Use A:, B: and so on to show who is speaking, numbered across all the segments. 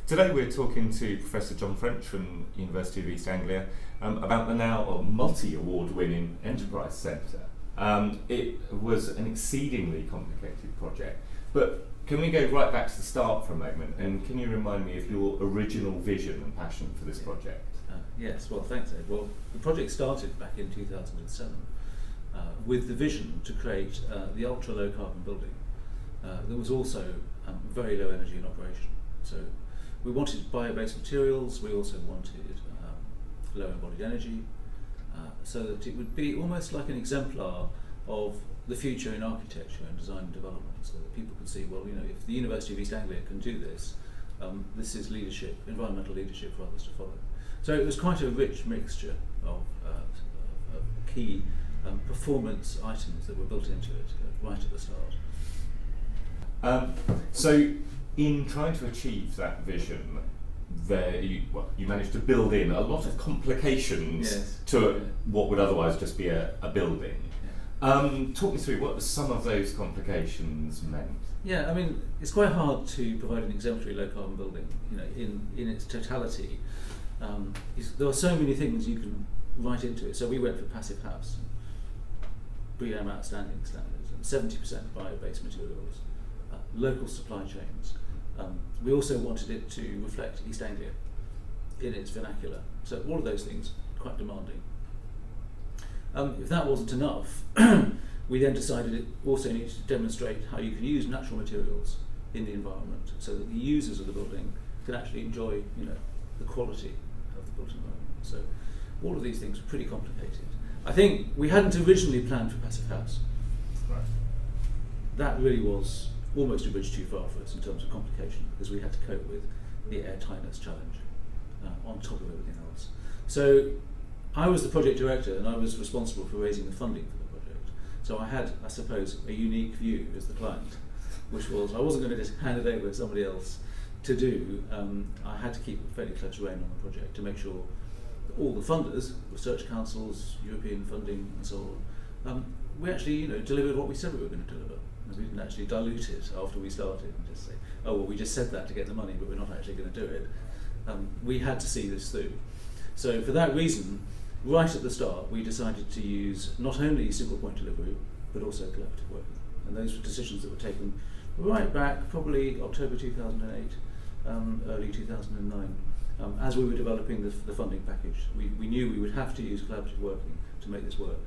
A: Today we're talking to Professor John French from University of East Anglia about the now multi-award winning Enterprise Centre. It was an exceedingly complicated project, but can we go right back to the start for a moment, and can you remind me of your original vision and passion for this project?
B: Yes, well thanks Ed. Well, the project started back in 2007 with the vision to create the ultra low carbon building that was also very low energy in operation. So we wanted bio-based materials, we also wanted low embodied energy, so that it would be almost like an exemplar of the future in architecture and design and development, so that people could see, well, you know, if the University of East Anglia can do this, this is leadership, environmental leadership for others to follow. So it was quite a rich mixture of key performance items that were built into it right at the start.
A: So in trying to achieve that vision, you managed to build in a lot of complications to what would otherwise just be a building. Talk me through what some of those complications meant.
B: Yeah, I mean, it's quite hard to provide an exemplary low carbon building, you know, in its totality. There are so many things you can write into it. So we went for passive house, BREEAM outstanding standards, and 70% bio-based materials, local supply chains. We also wanted it to reflect East Anglia in its vernacular. So all of those things, quite demanding. If that wasn't enough, we then decided it also needed to demonstrate how you can use natural materials in the environment, so that the users of the building can actually enjoy, you know, the quality of the built environment. So all of these things were pretty complicated. I think we hadn't originally planned for passive house.
A: Right.
B: That really was almost a bridge too far for us in terms of complication, because we had to cope with the air tightness challenge on top of everything else. So I was the project director, and I was responsible for raising the funding for the project. So I had, I suppose, a unique view as the client, which was I wasn't going to just hand it over to somebody else to do. I had to keep a fairly close rein on the project to make sure that all the funders, research councils, European funding, and so on, we actually, you know, delivered what we said we were going to deliver. We didn't actually dilute it after we started and just say, oh well, we just said that to get the money, but we're not actually going to do it. We had to see this through. So for that reason, right at the start, we decided to use not only single point delivery, but also collaborative working. And those were decisions that were taken right back, probably October 2008, early 2009. As we were developing the funding package, we knew we would have to use collaborative working to make this work.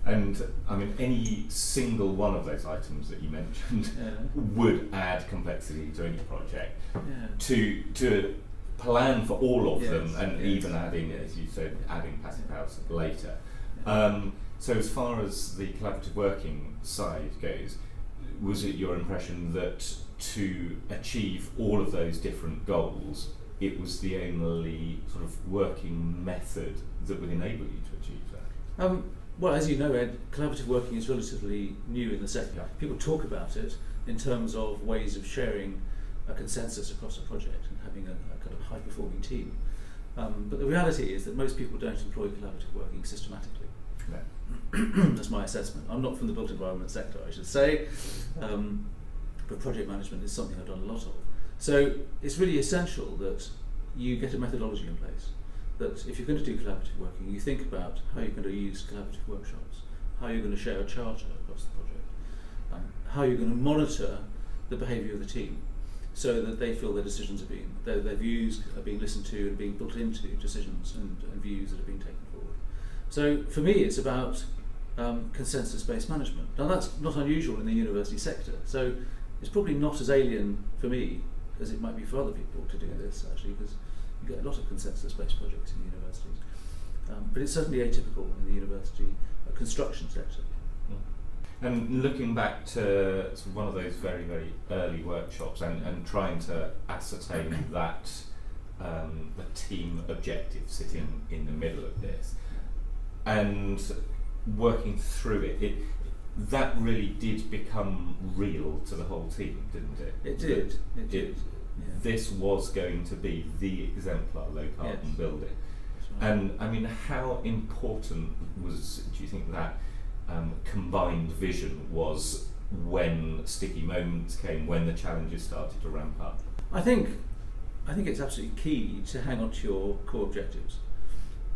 A: And I mean, any single one of those items that you mentioned would add complexity to any project. To plan for all of them, and even adding, as you said, adding passive house later. So as far as the collaborative working side goes, was it your impression that to achieve all of those different goals, it was the only sort of working method that would enable you to achieve that?
B: Well, as you know, Ed, collaborative working is relatively new in the sector.
A: Yeah.
B: People talk about it in terms of ways of sharing a consensus across a project and having a kind of high-performing team. But the reality is that most people don't employ collaborative working systematically.
A: No.
B: That's my assessment. I'm not from the built environment sector, I should say, but project management is something I've done a lot of. So it's really essential that you get a methodology in place. That if you're going to do collaborative working, you think about how you're going to use collaborative workshops, how you're going to share a charter across the project, how you're going to monitor the behaviour of the team, so that they feel their decisions are being, their views are being listened to and being built into decisions and views that are being taken forward. So for me, it's about consensus-based management. Now that's not unusual in the university sector, so it's probably not as alien for me as it might be for other people to do this, actually, because you get a lot of consensus-based projects in universities. But it's certainly atypical in the university construction sector.
A: And looking back to sort of one of those very, very early workshops and trying to ascertain that the team objective sitting in the middle of this, and working through it, that really did become real to the whole team, didn't it?
B: It did. It did. Yeah.
A: This was going to be the exemplar low carbon building. Right. And I mean, how important was, do you think, that combined vision was when sticky moments came, when the challenges started to ramp up?
B: I think it's absolutely key to hang on to your core objectives,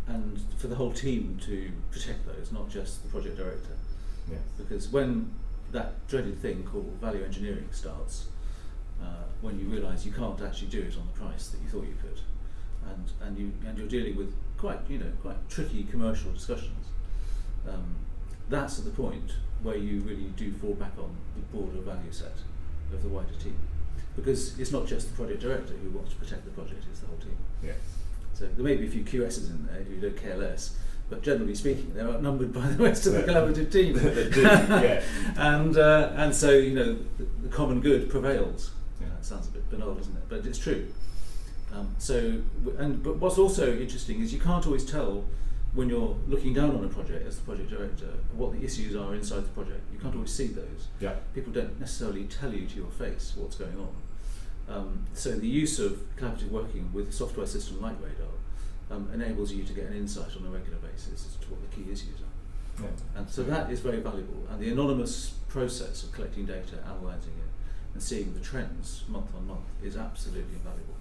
B: and for the whole team to protect those, not just the project director.
A: Yes.
B: Because when that dreaded thing called value engineering starts, when you realise you can't actually do it on the price that you thought you could, and you're dealing with quite tricky commercial discussions, that's at the point where you really do fall back on the broader value set of the wider team, because it's not just the project director who wants to protect the project; it's the whole team.
A: Yes.
B: So there may be a few QSs in there who don't care less, but generally speaking, they're outnumbered by the rest of the collaborative team.
A: They do, yeah.
B: And so the common good prevails. Yeah. That sounds a bit banal, doesn't it? But it's true. But what's also interesting is you can't always tell when you're looking down on a project as the project director what the issues are inside the project. You can't always see those. Yeah. People don't necessarily tell you to your face what's going on. So the use of collaborative working with a software system like Radar enables you to get an insight on a regular basis as to what the key issues are. Yeah. And so that is very valuable. And the anonymous process of collecting data, analysing it, and seeing the trends month on month is absolutely invaluable.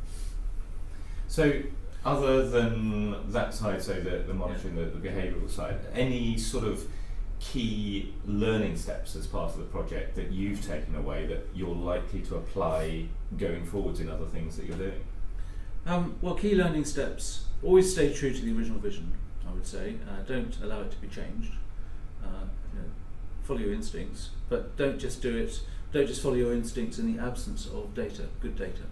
A: So, other than that side, so the monitoring, the behavioural side, any sort of key learning steps as part of the project that you've taken away that you're likely to apply going forwards in other things that you're doing?
B: Well, key learning steps: always stay true to the original vision. I would say don't allow it to be changed. Follow your instincts, but don't just do it. Don't just follow your instincts in the absence of data, good data.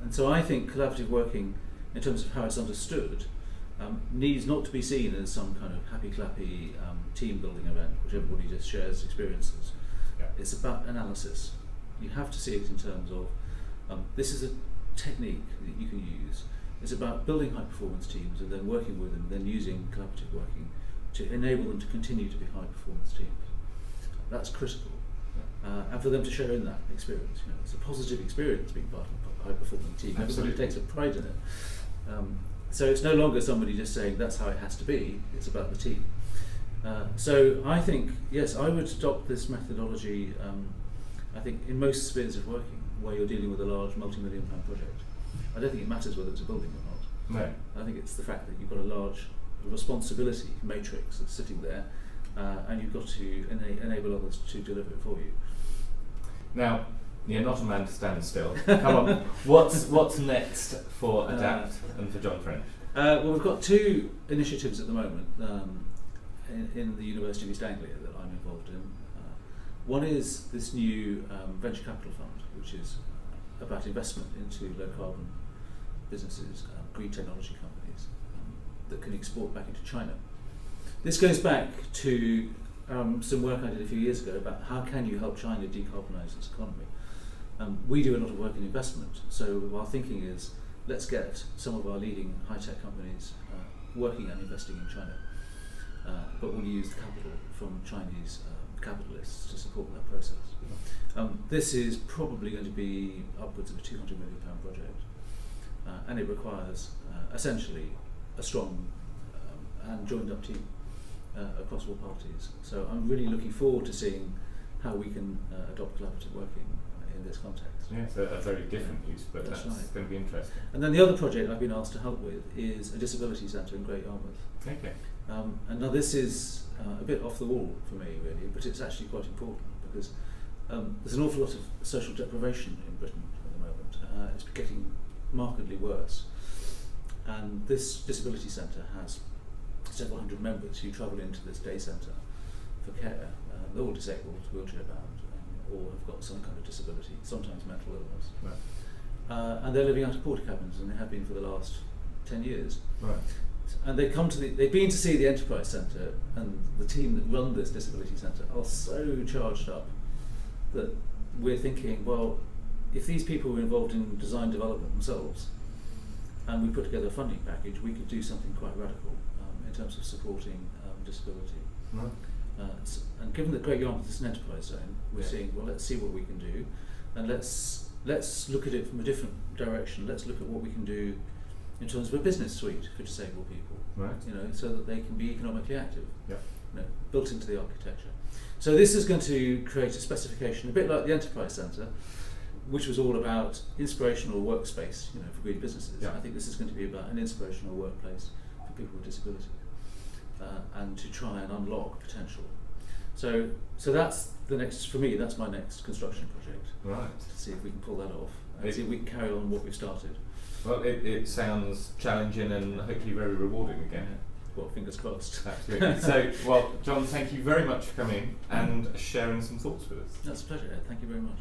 B: And so I think collaborative working, in terms of how it's understood, needs not to be seen as some kind of happy-clappy team building event, which everybody just shares experiences. Yeah. It's about analysis. You have to see it in terms of, this is a technique that you can use. It's about building high-performance teams and then working with them, then using collaborative working to enable them to continue to be high-performance teams. That's critical. And for them to share in that experience. It's a positive experience being part of a high-performing team. Everybody takes a pride in it. So it's no longer somebody just saying that's how it has to be, it's about the team. So I think, yes, I would adopt this methodology, I think, in most spheres of working, where you're dealing with a large multi-million-pound project. I don't think it matters whether it's a building or not. No. I think it's the fact that you've got a large responsibility matrix that's sitting there, and you've got to enable others to deliver it for you.
A: Now, you're not a man to stand still. Come on, what's next for ADAPT and for John French?
B: Well, we've got two initiatives at the moment in the University of East Anglia that I'm involved in. One is this new venture capital fund, which is about investment into low carbon businesses, green technology companies that can export back into China. This goes back to some work I did a few years ago about how can you help China decarbonise its economy. We do a lot of work in investment, so our thinking is let's get some of our leading high-tech companies working and investing in China, but we'll use the capital from Chinese capitalists to support that process. This is probably going to be upwards of a £200 million project, and it requires essentially a strong and joined-up team across all parties. So I'm really looking forward to seeing how we can adopt collaborative working in this context.
A: Yes, a very different use, but that's right. Going to be interesting.
B: And then the other project I've been asked to help with is a disability centre in Great Yarmouth.
A: Okay.
B: And now this is a bit off the wall for me, really, but it's actually quite important because there's an awful lot of social deprivation in Britain at the moment. It's getting markedly worse. And this disability centre has several hundred members who travel into this day centre for care. They're all disabled, wheelchair bound, or have got some kind of disability, sometimes mental illness. Right. And they're living out of porta cabins, and they have been for the last 10 years. Right. And they've been to see the Enterprise Centre, and the team that run this disability centre are so charged up that we're thinking, well, if these people were involved in design development themselves, and we put together a funding package, we could do something quite radical in terms of supporting disability. Right. And given that Great Yarmouth is an enterprise zone, we're seeing, well, let's see what we can do, and let's look at it from a different direction. Let's look at what we can do in terms of a business suite for disabled people, right? So that they can be economically active, built into the architecture. So this is going to create a specification, a bit like the Enterprise Centre, which was all about inspirational workspace, for green businesses.
A: Yeah.
B: I think this is going to be about an inspirational workplace for people with disability, and to try and unlock potential. So that's the next, for me, that's my next construction project.
A: Right.
B: To see if we can pull that off, and see if we can carry on what we've started.
A: Well, it sounds challenging and hopefully very rewarding again.
B: Yeah. Well, fingers crossed.
A: Absolutely. So, well, John, thank you very much for coming and sharing some thoughts with us.
B: That's a pleasure, Ed. Thank you very much.